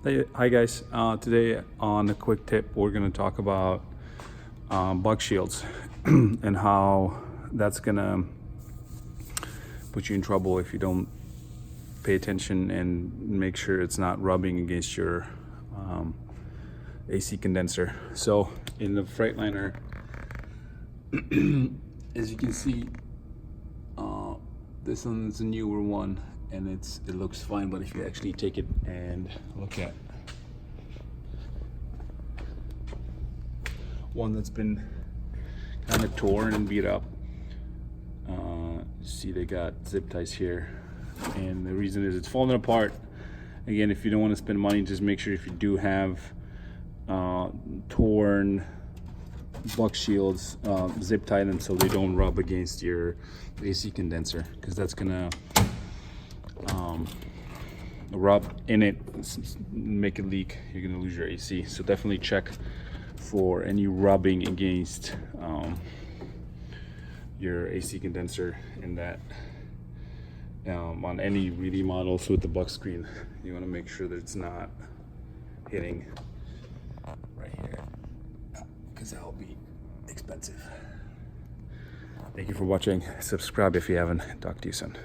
Hey, hi guys. Today on a quick tip, we're going to talk about bug shields and how that's going to put you in trouble if you don't pay attention and make sure it's not rubbing against your AC condenser. So in the Freightliner, as you can see, this one's a newer one and it looks fine, but if you actually take it and look at one that's been kind of torn and beat up, see they got zip ties here, and the reason is it's falling apart. Again, if you don't want to spend money, just make sure if you do have torn buck shields, zip tie them so they don't rub against your AC condenser, because that's gonna rub in it, make it leak. You're gonna lose your AC. So definitely check for any rubbing against your AC condenser in that. On any really models with the buck screen, you want to make sure that it's not hitting right here, because that'll be expensive. Thank you for watching. Subscribe if you haven't. Talk to you soon.